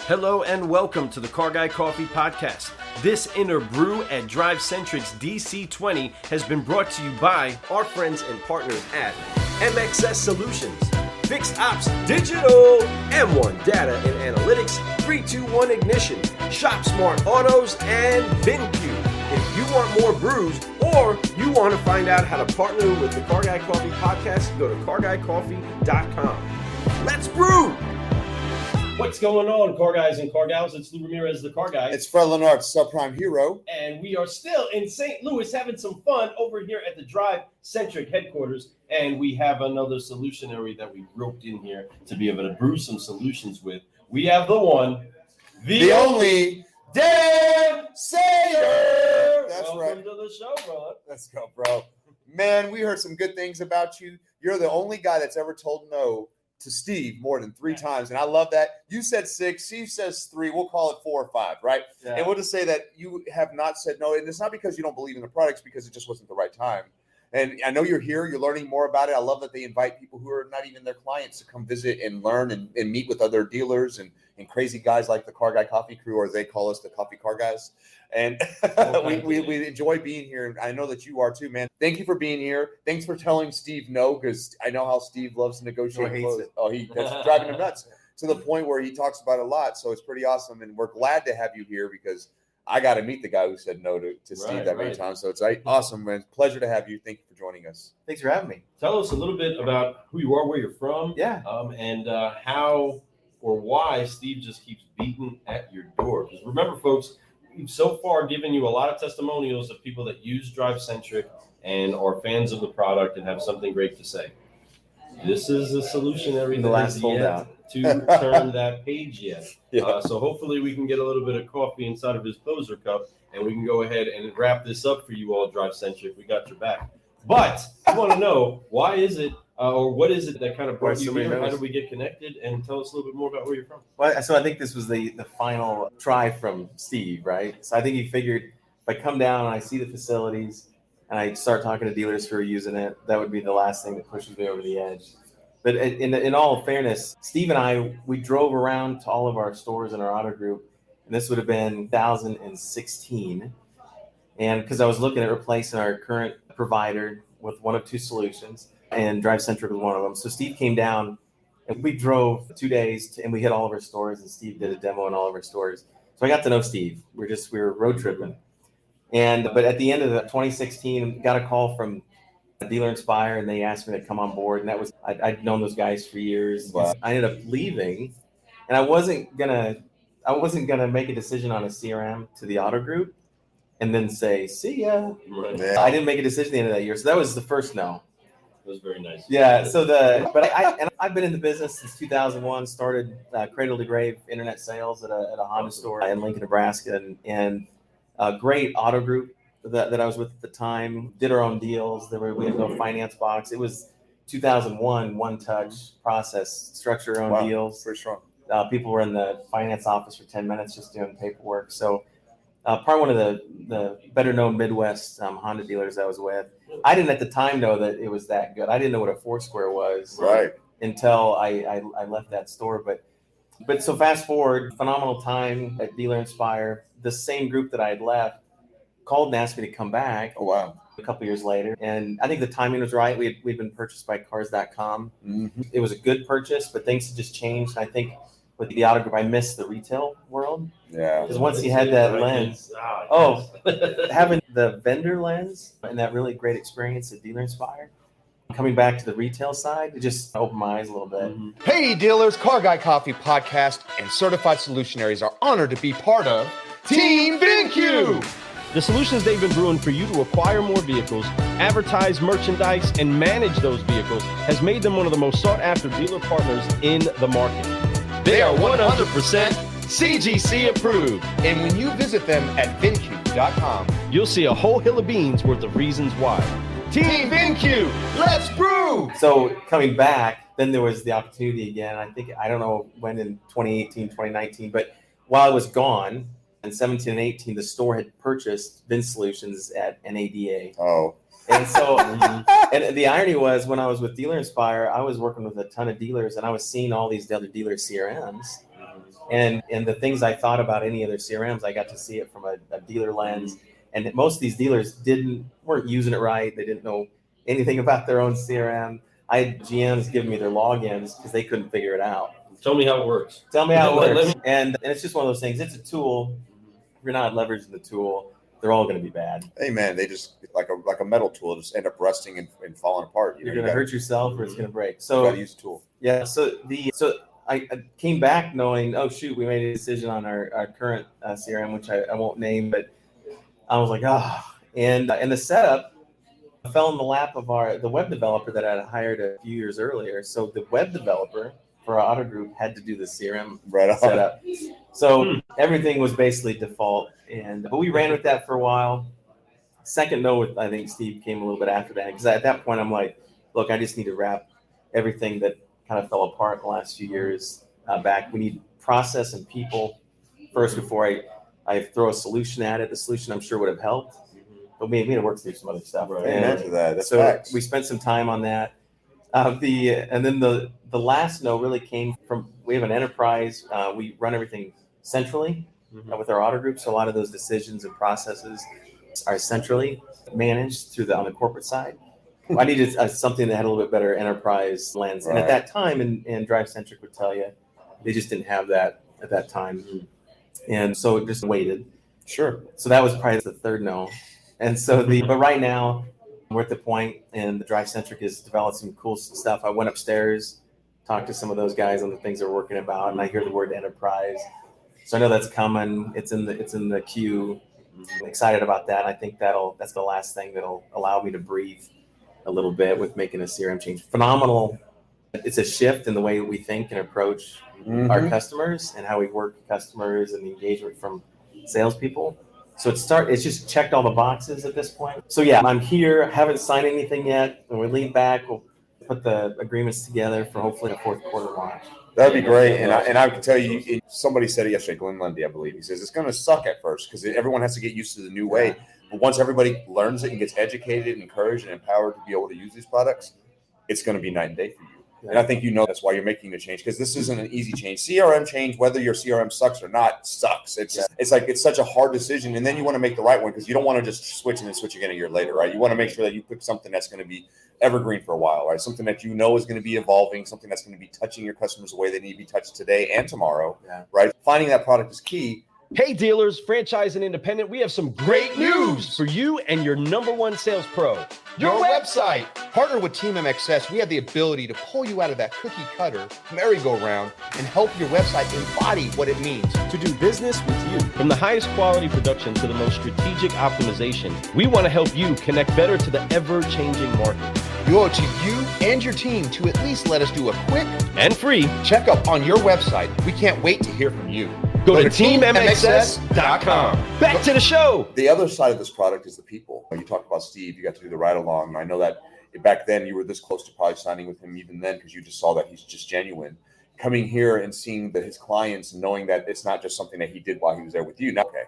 Hello and welcome to the Car Guy Coffee Podcast. This Interbrew at DriveCentric's DC20 has been brought to you by our friends and partners at MXS Solutions, Fixed Ops Digital, M1 Data and Analytics, 321 Ignition, Shop Smart Autos, and VinQ. If you want more brews or you want to find out how to partner with the Car Guy Coffee Podcast, go to carguycoffee.com. Let's brew! What's going on, car guys and car gals? It's Lou Ramirez, the car guy. It's Fred Lenard, subprime hero. And we are still in St. Louis having some fun over here at the DriveCentric headquarters. And we have another solutionary that we roped in here to be able to brew some solutions with. We have the one, the only, Dan Saylor. That's Welcome right. to the show, brother. Let's go, bro. Man, we heard some good things about you. You're the only guy that's ever told no to Steve more than 3 times, and I love that. You said 6, Steve says 3, we'll call it 4 or 5, right? Yeah. And we'll just say that you have not said no, and it's not because you don't believe in the products, because it just wasn't the right time. And I know you're here, you're learning more about it. I love that they invite people who are not even their clients to come visit and learn and meet with other dealers and crazy guys like the Car Guy Coffee Crew, or they call us the Coffee Car Guys. And we enjoy being here. And I know that you are too, man. Thank you for being here. Thanks for telling Steve no, because I know how Steve loves to negotiate. That's driving him nuts to the point where he talks about it a lot. So it's pretty awesome. And we're glad to have you here, because I got to meet the guy who said no to Steve that many times. So it's awesome, man. Pleasure to have you. Thank you for joining us. Thanks for having me. Tell us a little bit about who you are, where you're from, and how or why Steve just keeps beating at your door. Because remember, folks, we've so far given you a lot of testimonials of people that use DriveCentric and are fans of the product and have something great to say. This is a solutionary The that last has holdout yet to turn that page yet. So hopefully we can get a little bit of coffee inside of his poser cup, and we can go ahead and wrap this up for you all, DriveCentric. We got your back. But I want to know, why is it, or what is it that kind of brought you here? How did we get connected? And tell us a little bit more about where you're from. Well, so I think this was the final try from Steve, right? So I think he figured if I come down and I see the facilities and I start talking to dealers who are using it, that would be the last thing that pushes me over the edge. But in all fairness, Steve and I, we drove around to all of our stores in our auto group, and this would have been 2016. And because I was looking at replacing our current provider with one of 2 solutions, and DriveCentric was one of them. So Steve came down, and we drove 2 days, and we hit all of our stores, and Steve did a demo in all of our stores. So I got to know Steve. We were road tripping. But at the end of 2016, got a call from Dealer Inspire, and they asked me to come on board. And that was, I'd known those guys for years. Wow. I ended up leaving, and I wasn't gonna make a decision on a CRM to the auto group and then say, see ya. Right. Yeah. I didn't make a decision at the end of that year. So that was the first no. It was very nice. Yeah. So I've been in the business since 2001. Started cradle to grave internet sales at a Honda store in Lincoln, Nebraska, and a great auto group that I was with at the time. Did our own deals. We had no finance box. It was 2001, one touch process. Structure our own deals. For sure. People were in the finance office for 10 minutes just doing paperwork. So probably one of the better known Midwest Honda dealers I was with. I didn't at the time know that it was that good. I didn't know what a Foursquare was until I left that store. But so fast forward, phenomenal time at Dealer Inspire. The same group that I had left called and asked me to come back. Oh, wow. A couple years later. And I think the timing was right. We'd been purchased by cars.com. Mm-hmm. It was a good purchase, but things had just changed. I think with the auto group, I missed the retail world. Yeah. Because once you had that lens, having the vendor lens and that really great experience at Dealer Inspire, coming back to the retail side, it just opened my eyes a little bit. Mm-hmm. Hey dealers, Car Guy Coffee Podcast and Certified Solutionaries are honored to be part of Team VinQ. The solutions they've been brewing for you to acquire more vehicles, advertise merchandise, and manage those vehicles has made them one of the most sought-after dealer partners in the market. They are 100% CGC approved. And when you visit them at VinQ.com, you'll see a whole hill of beans worth of reasons why. Team VinQ, let's brew! So coming back, then there was the opportunity again. I don't know when in 2018, 2019, but while I was gone, in 17 and 18, the store had purchased Vin Solutions at NADA. Oh. And so, and the irony was when I was with Dealer Inspire, I was working with a ton of dealers and I was seeing all these other dealer CRMs. And the things I thought about any of their CRMs, I got to see it from a dealer lens. And most of these dealers weren't using it right. They didn't know anything about their own CRM. I had GMs giving me their logins because they couldn't figure it out. Tell me how it works. Tell me how it works. And it's just one of those things. It's a tool. If you're not leveraging the tool, they're all going to be bad. Hey man, they just like a metal tool just end up rusting and falling apart. You're going to hurt yourself or it's going to break. So you got to use a tool. Yeah. So I came back knowing, oh shoot, we made a decision on our current CRM, which I won't name, but I was like, and the setup fell in the lap of the web developer that I had hired a few years earlier. So the web developer for our auto group had to do the CRM setup. So everything was basically default, but we ran with that for a while. Second note, I think Steve came a little bit after that, because at that point I'm like, look, I just need to wrap everything that kind of fell apart the last few years back. We need process and people first before I throw a solution at it. The solution I'm sure would have helped, but we had to work through some other stuff. Right. And that's so facts. We spent some time on that. And then the last no really came from, we have an enterprise. We run everything centrally with our auto group. So a lot of those decisions and processes are centrally managed on the corporate side. I needed something that had a little bit better enterprise lens. And at that time, and DriveCentric would tell you, they just didn't have that at that time. And so it just waited. Sure. So that was probably the third no. And so but right now we're at the point, and the DriveCentric has developed some cool stuff. I went upstairs, talked to some of those guys on the things they're working about, and I hear the word enterprise. So I know that's coming. It's in the queue. I'm excited about that. I think that's the last thing that'll allow me to breathe a little bit with making a CRM change. Phenomenal. It's a shift in the way we think and approach our customers and how we work with customers and the engagement from salespeople. So it's just checked all the boxes at this point. So yeah, I'm here, haven't signed anything yet. When we leave back, we'll put the agreements together for hopefully a fourth quarter launch. That'd be great. And I can tell you, somebody said it yesterday, Glenn Lundy, I believe. He says it's going to suck at first because everyone has to get used to the new way. But once everybody learns it and gets educated and encouraged and empowered to be able to use these products, it's going to be night and day for you. And I think that's why you're making the change, because this isn't an easy change. CRM change, whether your CRM sucks or not, sucks. It's such a hard decision. And then you want to make the right one, because you don't want to just switch and then switch again a year later, right? You want to make sure that you pick something that's going to be evergreen for a while, right? Something that is going to be evolving, something that's going to be touching your customers the way they need to be touched today and tomorrow, right? Finding that product is key. Hey dealers, franchise and independent, we have some great news for you and your number one sales pro. Your website. Partner with Team MXS, we have the ability to pull you out of that cookie cutter merry-go-round and help your website embody what it means to do business with you. From the highest quality production to the most strategic optimization, we want to help you connect better to the ever-changing market. We owe it to you and your team to at least let us do a quick and free checkup on your website. We can't wait to hear from you. Go to teammxs.com. Back to the show. The other side of this product is the people. You talked about Steve. You got to do the ride along. I know that back then you were this close to probably signing with him even then, because you just saw that he's just genuine. Coming here and seeing that his clients, and knowing that it's not just something that he did while he was there with you. Now, okay,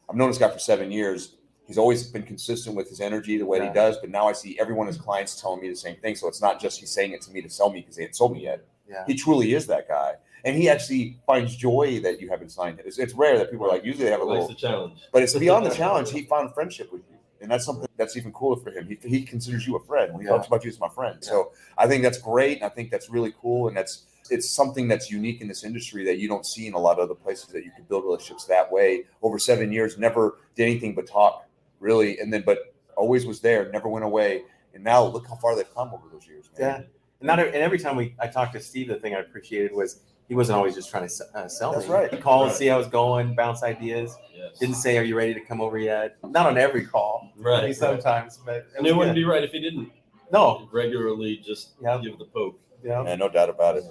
I've known this guy for 7 years. He's always been consistent with his energy, the way he does. But now I see every one of his clients telling me the same thing. So it's not just he's saying it to me to sell me because they hadn't sold me yet. Yeah. He truly is that guy. And he actually finds joy that you haven't signed it. It's rare that people are like, usually they have a little. The challenge. But it's beyond the challenge. He found friendship with you. And that's something that's even cooler for him. He considers you a friend. He talks about you as my friend. Yeah. So I think that's great. And I think that's really cool. And it's something that's unique in this industry that you don't see in a lot of other places, that you can build relationships that way. Over 7 years, never did anything but talk, really. But always was there, never went away. And now look how far they've come over those years, man. Yeah. And every time I talked to Steve, the thing I appreciated was he wasn't always just trying to sell me. That's right. He called, see how it's going, bounce ideas. Yes. Didn't say, "Are you ready to come over yet?" Not on every call. Right. Sometimes, but it wouldn't be right if he didn't. No. Regularly, just give the poke. Yeah, no doubt about it.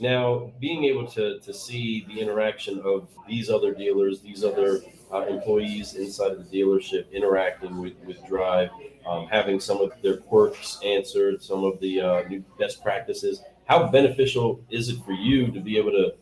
Now, being able to see the interaction of these other dealers, these other employees inside of the dealership interacting with Drive, having some of their quirks answered, some of the new best practices. How beneficial is it for you to be able to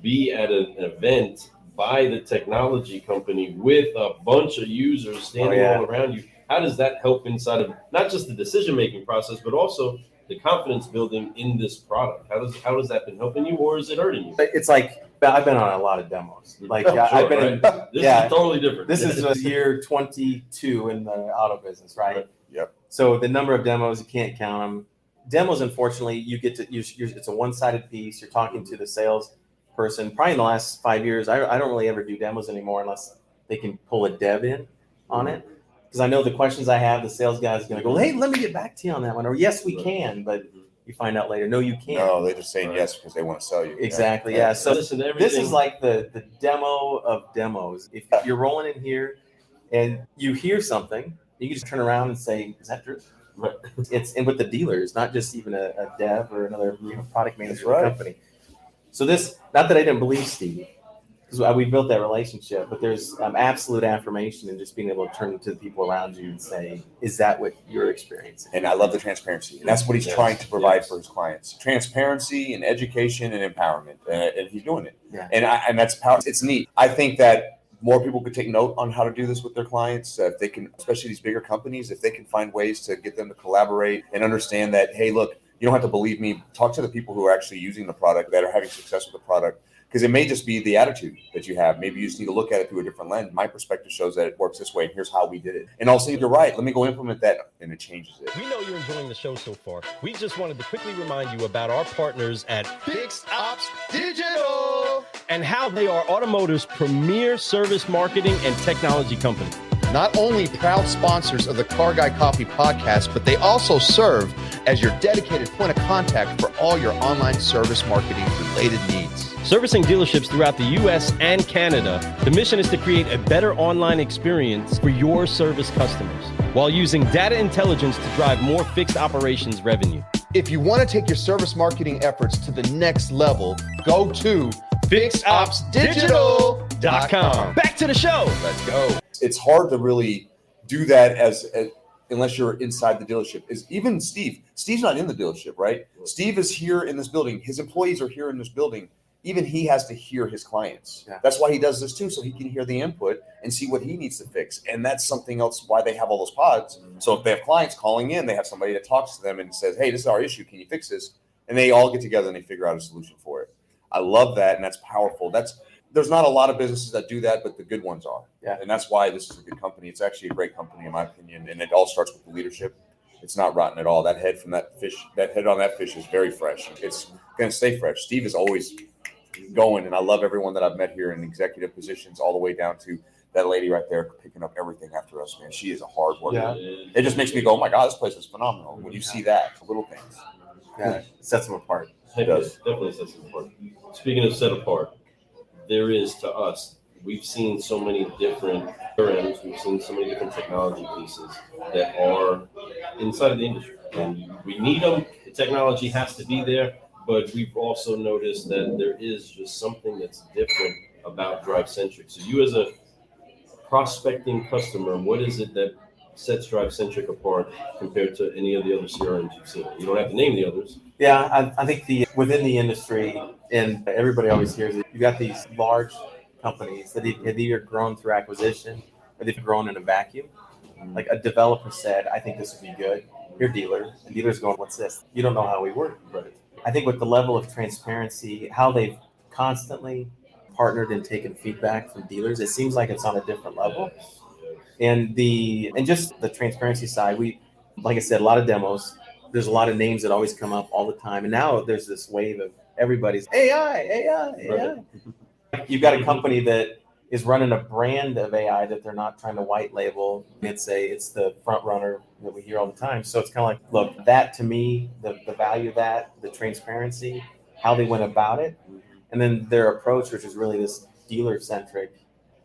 be at an event by the technology company with a bunch of users standing all around you? How does that help inside of not just the decision-making process, but also the confidence building in this product? How has that been helping you, or is it hurting you? It's like I've been on a lot of demos. Like I've been in, This is totally different. This is year 22 in the auto business, right? Yep. So the number of demos, you can't count them. Demos, unfortunately, you get to it's a one-sided piece. You're talking to the sales person. Probably in the last 5 years, I don't really ever do demos anymore unless they can pull a dev in on it. Because I know the questions I have, the sales guy is going to go, hey, let me get back to you on that one. Or yes, we can, but you find out later, no, you can't. No, they're just saying yes because they want to sell you. Exactly, yeah. So this is like the demo of demos. If you're rolling in here and you hear something, you can just turn around and say, is that true? Right. It's and with the dealers, not just even a dev or another product manager right. company. So this, not that I didn't believe Steve, because we built that relationship, but there's absolute affirmation in just being able to turn to the people around you and say, is that what you're experiencing? And I love the transparency. And that's what he's trying to provide for his clients. Transparency and education and empowerment. And he's doing it. Yeah. And that's power. It's neat. I think that more people could take note on how to do this with their clients. If they can, especially these bigger companies, if they can find ways to get them to collaborate and understand that, hey, look, you don't have to believe me. Talk to the people who are actually using the product, that are having success with the product. Because it may just be the attitude that you have. Maybe you just need to look at it through a different lens. My perspective shows that it works this way, and here's how we did it. And also, you're right. Let me go implement that, and it changes it. We know you're enjoying the show so far. We just wanted to quickly remind you about our partners at Fixed Ops Digital, and how they are automotive's premier service marketing and technology company. not only proud sponsors of the Car Guy Coffee podcast, but they also serve as your dedicated point of contact for all your online service marketing related needs. Servicing dealerships throughout the U.S. and Canada, the mission is to create a better online experience for your service customers while using data intelligence to drive more fixed operations revenue. If you want to take your service marketing efforts to the next level, go to fixopsdigital.com. Back to the show. Let's go. It's hard to really do that as unless you're inside the dealership. Is even Steve's not in the dealership, right? Steve is here in this building. His employees are here in this building. Even he has to hear his clients. Yeah. That's why he does this too, so he can hear the input and see what he needs to fix. And that's something else why they have all those pods. So if they have clients calling in, they have somebody that talks to them and says, hey, this is our issue. Can you fix this? And they all get together and they figure out a solution for it. I love that, and that's powerful. There's not a lot of businesses that do that, but the good ones are. Yeah. And that's why this is a good company. It's actually a great company, in my opinion. And it all starts with the leadership. It's not rotten at all. That head on that fish is very fresh. It's going to stay fresh. Steve is always going, and I love everyone that I've met here in executive positions, all the way down to that lady right there picking up everything after us, man. She is a hard worker. Yeah. It just makes me go, oh my God, this place is phenomenal. When you see that, the little things. Yeah, it sets them apart. It does. Definitely sets them apart. Speaking of set apart, there is to us, we've seen so many different programs, we've seen so many different technology pieces that are inside of the industry. And we need them. The technology has to be there. But we've also noticed that there is just something that's different about DriveCentric. So you as a prospecting customer, what is it that sets DriveCentric apart compared to any of the other CRMs you've seen? You don't have to name the others. Yeah, I think within the industry, and everybody always hears it, you've got these large companies that have either grown through acquisition or they've grown in a vacuum. Like a developer said, I think this would be good. You're a dealer, and dealer's going, what's this? You don't know how we work. Right. I think with the level of transparency, how they've constantly partnered and taken feedback from dealers, it seems like it's on a different level. And just the transparency side, like I said, a lot of demos. There's a lot of names that always come up all the time. And now there's this wave of everybody's AI. Right. You've got a company that is running a brand of AI that they're not trying to white label. It's the front runner that we hear all the time. So it's kind of like, look, that to me, the value of that, the transparency, how they went about it, and then their approach, which is really this dealer-centric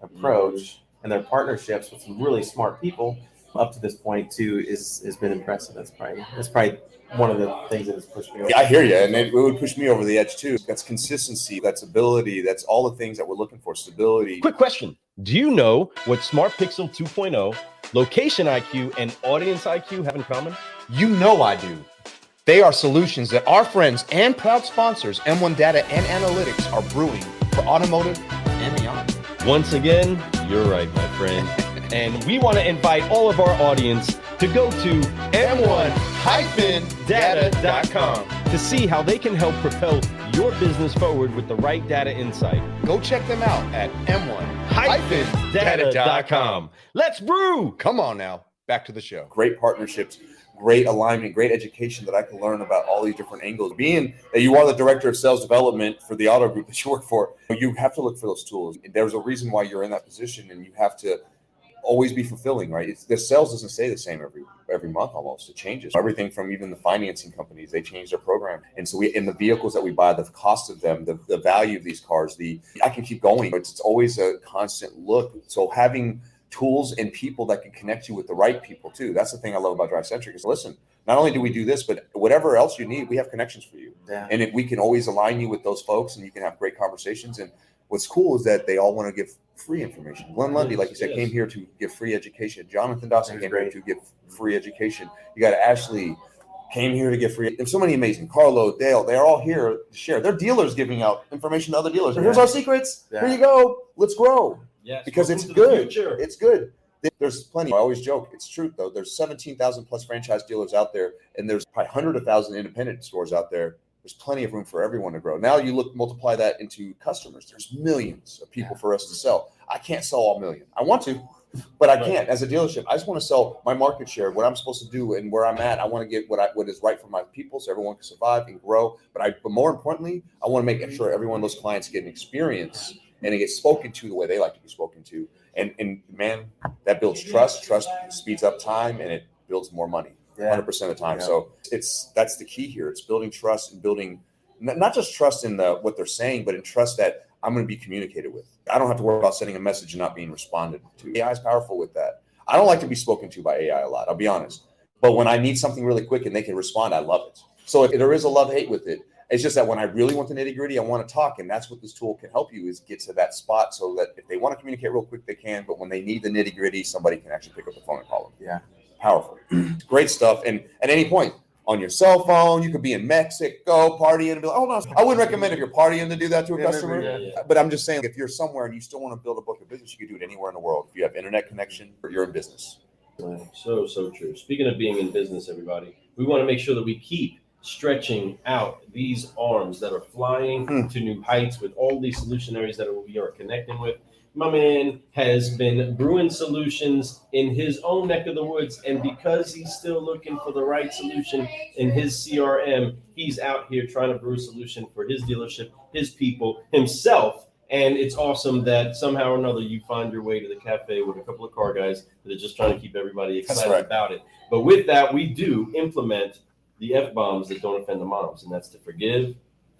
approach, and their partnerships with some really smart people up to this point too has been impressive. That's probably one of the things that has pushed me over. Yeah, I hear you, and it would push me over the edge too. That's consistency, that's ability, that's all the things that we're looking for. Stability. Quick question. Do you know what Smart Pixel 2.0, Location IQ, and Audience IQ have in common? You know I do. They are solutions that our friends and proud sponsors, M1 Data and Analytics, are brewing for automotive and beyond. Once again, you're right, my friend. And we want to invite all of our audience to go to m1-data.com to see how they can help propel your business forward with the right data insight. Go check them out at m1-data.com. Let's brew! Come on now, back to the show. Great partnerships, great alignment, great education that I can learn about all these different angles. Being that you are the director of sales development for the auto group that you work for, you have to look for those tools. There's a reason why you're in that position, and you have to always be fulfilling, right? The sales doesn't stay the same every month almost. It changes. Everything from even the financing companies, they change their program. And so in the vehicles that we buy, the cost of them, the value of these cars, I can keep going. It's always a constant look. So having tools and people that can connect you with the right people too. That's the thing I love about DriveCentric is, listen, not only do we do this, but whatever else you need, we have connections for you. Yeah. And we can always align you with those folks, and you can have great conversations. And what's cool is that they all want to give free information. Glenn Lundy, like you said, came here to give free education. Jonathan Dawson came here to give free education. You got Ashley came here to give free. There's so many amazing. Carlo, Dale, they're all here to share. They're dealers giving out information to other dealers. Yeah. Here's our secrets. Yeah. Here you go. Let's grow. Yes, Because it's good. It's good. There's plenty. I always joke. It's truth, though. There's 17,000 plus franchise dealers out there, and there's probably 100,000 independent stores out there. There's plenty of room for everyone to grow. Now you multiply that into customers. There's millions of people for us to sell. I can't sell all million. I want to, but I can't. As a dealership, I just want to sell my market share, what I'm supposed to do, and where I'm at. I want to get what is right for my people, so everyone can survive and grow. But more importantly, I want to make sure every one of those clients get an experience and it gets spoken to the way they like to be spoken to. And man, that builds trust. Trust speeds up time, and it builds more money. 100% of the time. Yeah. So that's the key here. It's building trust and building not just trust in what they're saying, but in trust that I'm going to be communicated with. I don't have to worry about sending a message and not being responded to. AI is powerful with that. I don't like to be spoken to by AI a lot, I'll be honest. But when I need something really quick and they can respond, I love it. So if there is a love-hate with it. It's just that when I really want the nitty-gritty, I want to talk. And that's what this tool can help you, is get to that spot so that if they want to communicate real quick, they can. But when they need the nitty-gritty, somebody can actually pick up the phone and call them. Yeah. Powerful. Great stuff. And at any point on your cell phone, you could be in Mexico partying and be like, oh no, I wouldn't recommend if you're partying to do that to a customer. Yeah. But I'm just saying, if you're somewhere and you still want to build a book of business, you can do it anywhere in the world. If you have internet connection, you're in business. So true. Speaking of being in business, everybody, we want to make sure that we keep stretching out these arms that are flying to new heights with all these solutionaries that we are connecting with. My man has been brewing solutions in his own neck of the woods, and because he's still looking for the right solution in his CRM, he's out here trying to brew a solution for his dealership, his people, himself. And it's awesome that somehow or another you find your way to the cafe with a couple of car guys that are just trying to keep everybody excited about it. But with that, we do implement the F-bombs that don't offend the moms, and that's to forgive,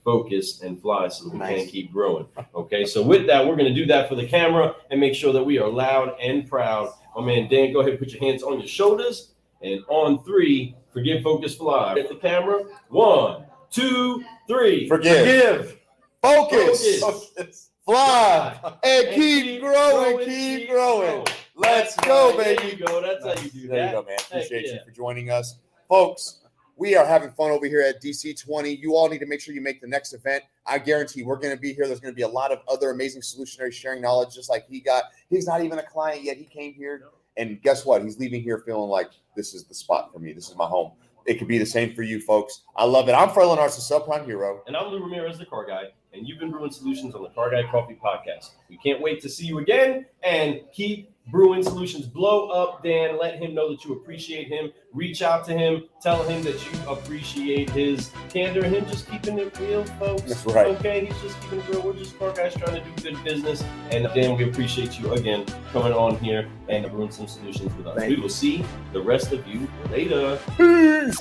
focus, and fly, so that we can keep growing. Okay, so with that, we're going to do that for the camera and make sure that we are loud and proud. My man Dan, go ahead and put your hands on your shoulders, and on 3, forgive, focus, fly. At the camera, 1, 2, 3. Forgive. Focus. Fly. And keep growing. Keep growing. Let's go, baby. There you go. That's how you do that. There you go, man. Appreciate you for joining us. Folks, we are having fun over here at DC20. You all need to make sure you make the next event. I guarantee we're going to be here. There's going to be a lot of other amazing solutionaries sharing knowledge, just like he got. He's not even a client yet. He came here, and guess what? He's leaving here feeling like this is the spot for me. This is my home. It could be the same for you, folks. I love it. I'm Ferlin Arts, the Subprime Hero. And I'm Lou Ramirez, the Car Guy. And you've been brewing solutions on the Car Guy Coffee Podcast. We can't wait to see you again, and keep brewing solutions. Blow up Dan. Let him know that you appreciate him. Reach out to him. Tell him that you appreciate his candor and him just keeping it real, folks. That's right. Okay, he's just keeping it real. We're just car guys trying to do good business. And Dan, we appreciate you again coming on here and brewing some solutions with us. We will see the rest of you later. Peace.